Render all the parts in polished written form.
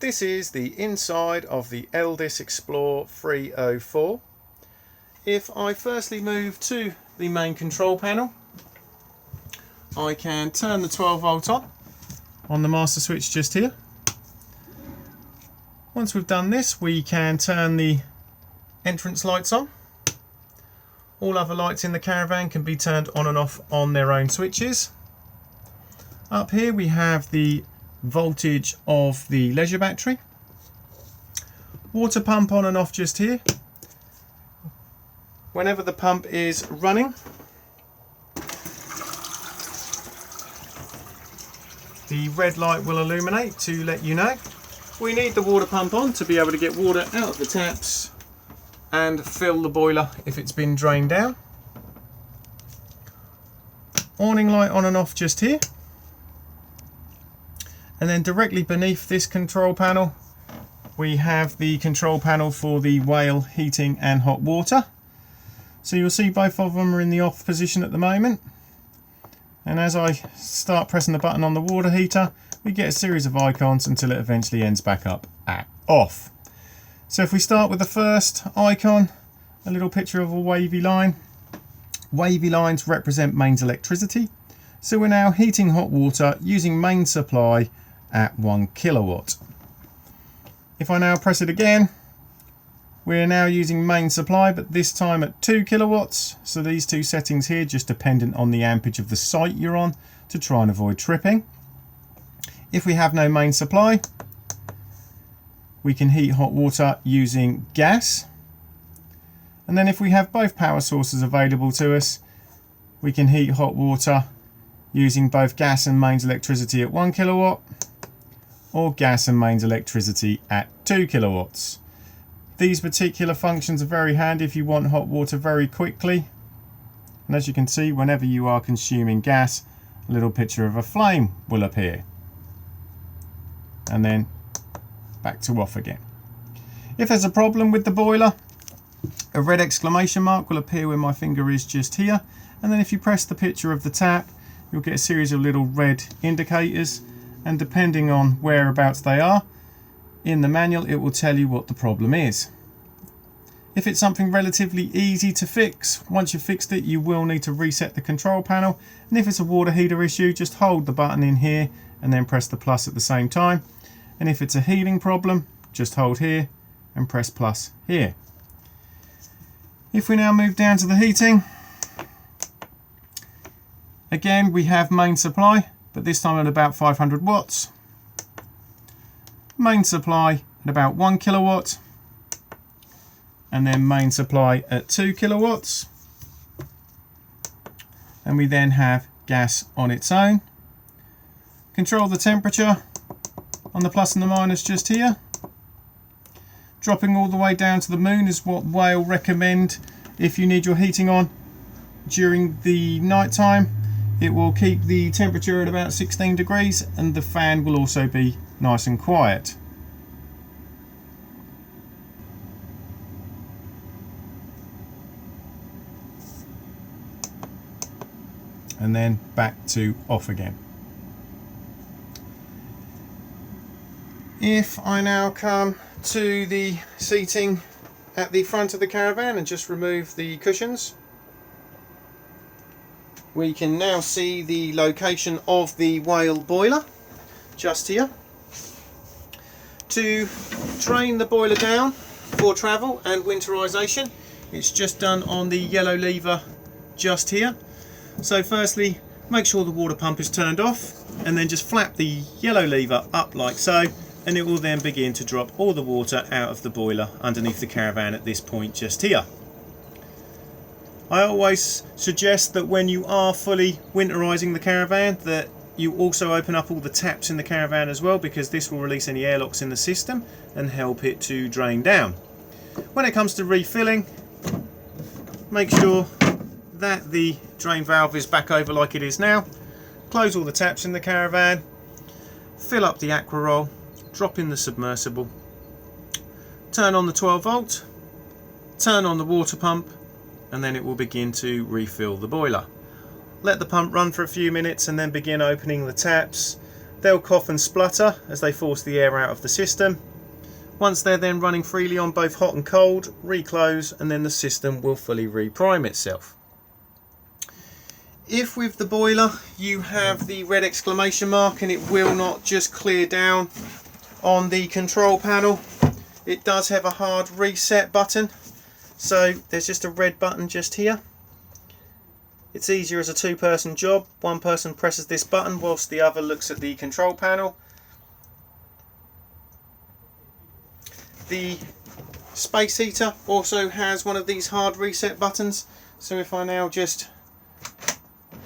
This is the inside of the Elddis Xplore 304. If I firstly move to the main control panel, I can turn the 12 volt on the master switch just here. Once we've done this, we can turn the entrance lights on. All other lights in the caravan can be turned on and off on their own switches. Up here we have the voltage of the leisure battery. Water pump on and off just here. Whenever the pump is running, the red light will illuminate to let you know. We need the water pump on to be able to get water out of the taps and fill the boiler if it's been drained down. Awning light on and off just here. And then directly beneath this control panel, we have the control panel for the whale heating and hot water. So you'll see both of them are in the off position at the moment. And as I start pressing the button on the water heater, we get a series of icons until it eventually ends back up at off. So if we start with the first icon, a little picture of a wavy line. Wavy lines represent mains electricity. So we're now heating hot water using main supply at 1 kilowatt. If I now press it again, we're now using main supply, but this time at 2 kilowatts. So these two settings here just dependent on the ampage of the site you're on to try and avoid tripping. If we have no main supply, we can heat hot water using gas. And then if we have both power sources available to us, we can heat hot water using both gas and mains electricity at 1 kilowatt or gas and mains electricity at 2 kilowatts. These particular functions are very handy if you want hot water very quickly. And as you can see, whenever you are consuming gas, a little picture of a flame will appear. And then back to off again. If there's a problem with the boiler, a red exclamation mark will appear where my finger is just here. And then if you press the picture of the tap, you'll get a series of little red indicators, and depending on whereabouts they are in the manual, it will tell you what the problem is. If it's something relatively easy to fix, once you've fixed it, you will need to reset the control panel. And if it's a water heater issue, just hold the button in here and then press the plus at the same time. And if it's a heating problem, just hold here and press plus here. If we now move down to the heating, again, we have main supply, but this time at about 500 watts. Main supply at about 1 kilowatt. And then main supply at 2 kilowatts. And we then have gas on its own. Control the temperature on the plus and the minus just here. Dropping all the way down to the moon is what Whale recommend if you need your heating on during the night time. It will keep the temperature at about 16 degrees and the fan will also be nice and quiet. And then back to off again. If I now come to the seating at the front of the caravan and just remove the cushions, we can now see the location of the Whale boiler just here. To drain the boiler down for travel and winterization, it's just done on the yellow lever just here. So firstly, make sure the water pump is turned off and then just flap the yellow lever up like so, and it will then begin to drop all the water out of the boiler underneath the caravan at this point just here. I always suggest that when you are fully winterizing the caravan that you also open up all the taps in the caravan as well, because this will release any airlocks in the system and help it to drain down. When it comes to refilling, make sure that the drain valve is back over like it is now. Close all the taps in the caravan, fill up the aqua roll, drop in the submersible, turn on the 12 volt, turn on the water pump, and then it will begin to refill the boiler. Let the pump run for a few minutes and then begin opening the taps They'll cough and splutter as they force the air out of the system. Once they're then running freely on both hot and cold, reclose, and then the system will fully reprime itself. If with the boiler you have the red exclamation mark and it will not just clear down on the control panel, it does have a hard reset button. So there's just a red button just here. It's easier as a two-person job. One person presses this button whilst the other looks at the control panel. The space heater also has one of these hard reset buttons. So if I now just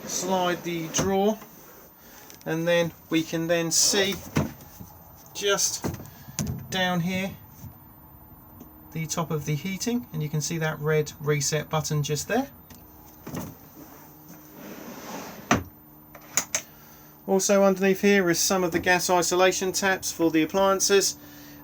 slide the drawer, and then we can then see just down here the top of the heating, and you can see that red reset button just there. Also underneath here is some of the gas isolation taps for the appliances.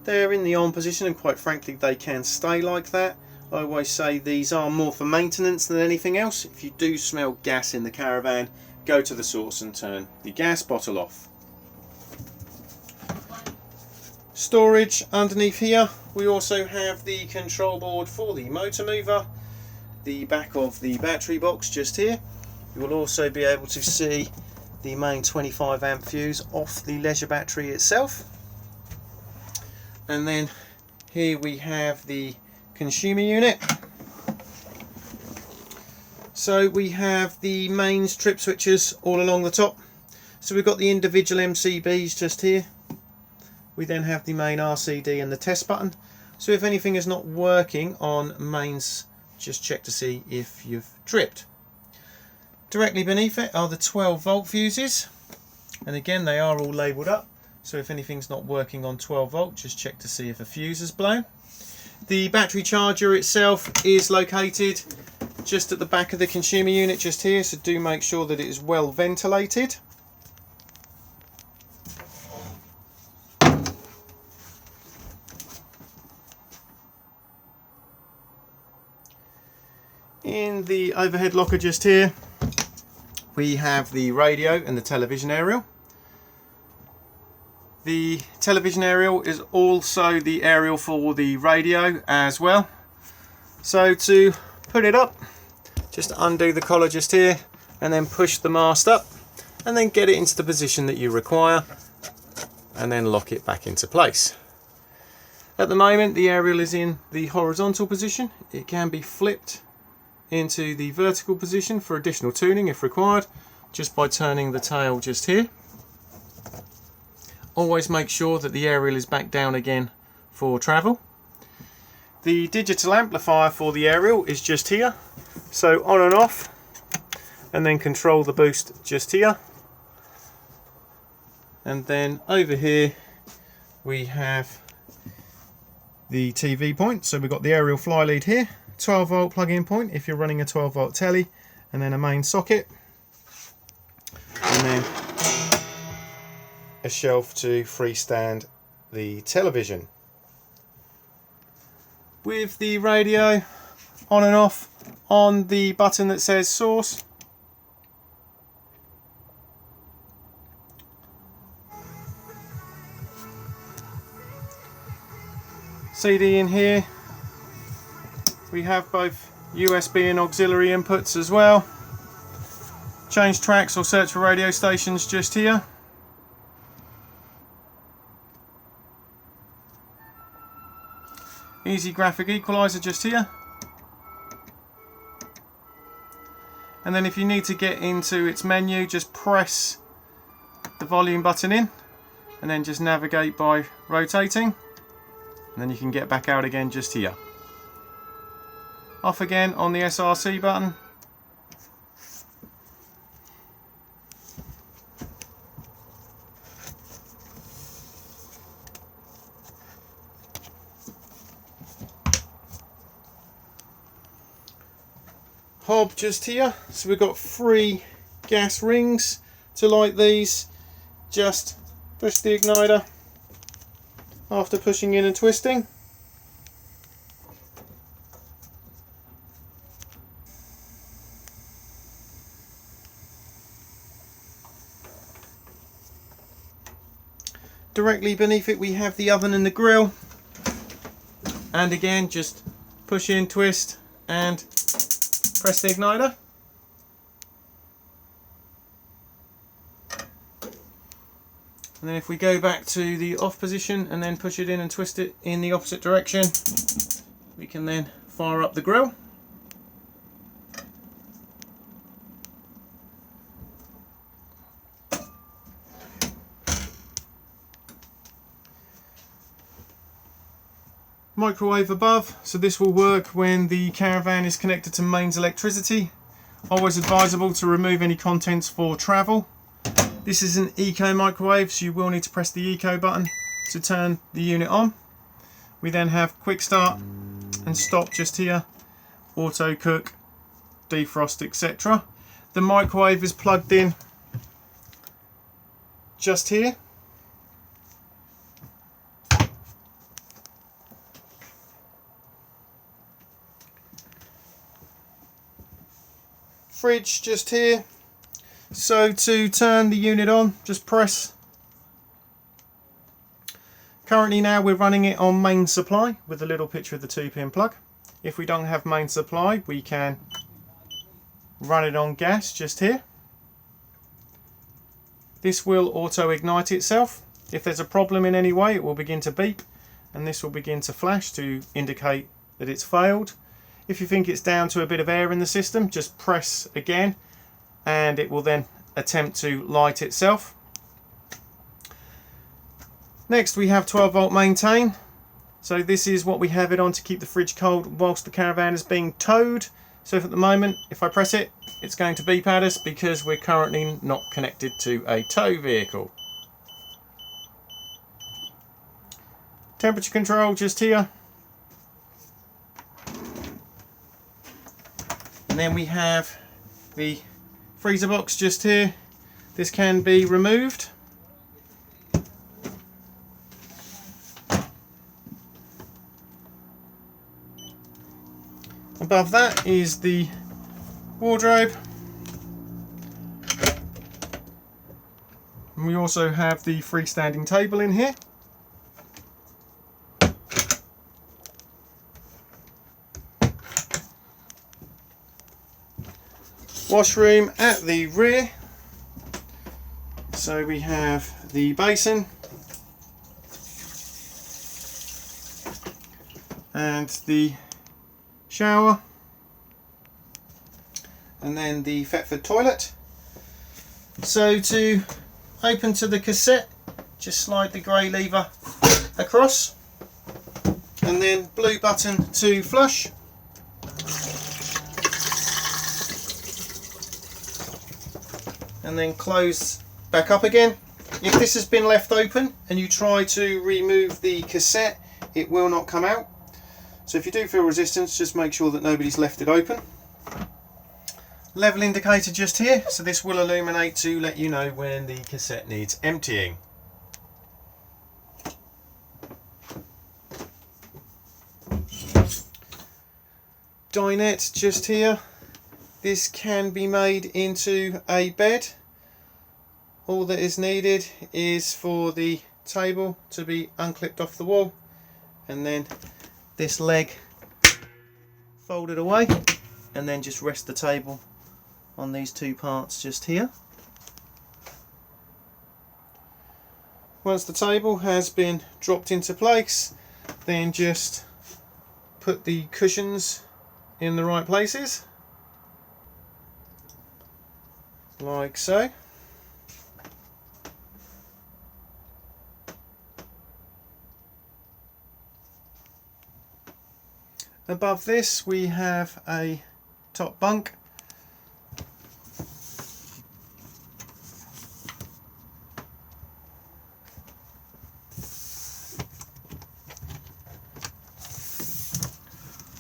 They're in the on position and quite frankly they can stay like that. I always say these are more for maintenance than anything else. If you do smell gas in the caravan, go to the source and turn the gas bottle off. Storage underneath here, we also have the control board for the motor mover, the back of the battery box just here. You will also be able to see the main 25 amp fuse off the leisure battery itself. And then here we have the consumer unit. So we have the mains trip switches all along the top. So we've got the individual MCBs just here. We then have the main RCD and the test button. So if anything is not working on mains, just check to see if you've tripped. Directly beneath it are the 12 volt fuses, and again they are all labelled up, so if anything's not working on 12 volt, just check to see if a fuse is blown. The battery charger itself is located just at the back of the consumer unit just here, so do make sure that it is well ventilated. In the overhead locker just here, we have the radio and the television aerial. The television aerial is also the aerial for the radio as well. So to put it up, just undo the collar just here and then push the mast up and then get it into the position that you require and then lock it back into place. At the moment the aerial is in the horizontal position. It can be flipped into the vertical position for additional tuning if required, just by turning the tail just here. Always make sure that the aerial is back down again for travel. The digital amplifier for the aerial is just here, so on and off, and then control the boost just here. And then over here we have the TV point, so we've got the aerial fly lead here, 12 volt plug-in point if you're running a 12 volt telly, and then a main socket, and then a shelf to freestand the television. With the radio on and off on the button that says source, CD in here. We have both USB and auxiliary inputs as well. Change tracks or search for radio stations just here. Easy graphic equalizer just here. And then if you need to get into its menu, just press the volume button in and then just navigate by rotating, and then you can get back out again just here. Off again on the SRC button. Hob just here, so we've got 3 gas rings to light these. Just push the igniter after pushing in and twisting. directly beneath it we have the oven and the grill, and again just push in, twist and press the igniter. And then if we go back to the off position and then push it in and twist it in the opposite direction, we can then fire up the grill. Microwave above, so this will work when the caravan is connected to mains electricity. Always advisable to remove any contents for travel. This is an eco microwave, so you will need to press the eco button to turn the unit on. We then have quick start and stop just here, auto cook, defrost, etc. The microwave is plugged in just here. Fridge just here. So to turn the unit on, just press. Currently now we're running it on main supply with a little picture of the 2-pin plug. If we don't have main supply, we can run it on gas just here. This will auto ignite itself. If there's a problem in any way, it will begin to beep and this will begin to flash to indicate that it's failed. If you think it's down to a bit of air in the system, just press again and it will then attempt to light itself. Next we have 12 volt maintain. So this is what we have it on to keep the fridge cold whilst the caravan is being towed. So if at the moment, if I press it, it's going to beep at us because we're currently not connected to a tow vehicle. Temperature control just here. And then we have the freezer box just here. This can be removed. Above that is the wardrobe. And we also have the freestanding table in here. Washroom at the rear. So we have the basin and the shower, and then the Thetford toilet. So to open to the cassette, just slide the grey lever across and then blue button to flush. And then close back up again. If this has been left open and you try to remove the cassette, it will not come out. So if you do feel resistance, just make sure that nobody's left it open. Level indicator just here, so this will illuminate to let you know when the cassette needs emptying. Dinette just here. This can be made into a bed. All that is needed is for the table to be unclipped off the wall and then this leg folded away, and then just rest the table on these two parts just here. Once the table has been dropped into place, then just put the cushions in the right places, like so. Above this we have a top bunk.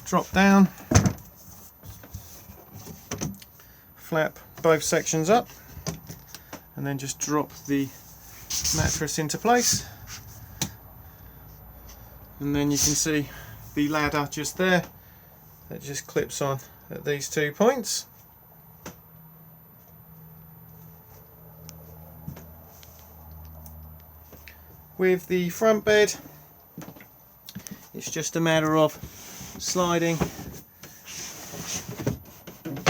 Drop down, flap both sections up, and then just drop the mattress into place. And then you can see the ladder just there that just clips on at these 2 points. With the front bed, it's just a matter of sliding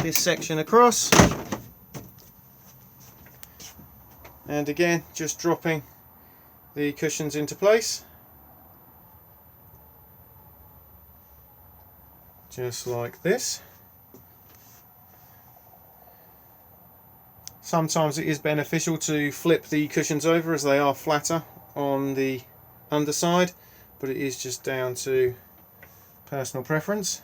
this section across, and again just dropping the cushions into place, just like this. Sometimes it is beneficial to flip the cushions over as they are flatter on the underside, but it is just down to personal preference.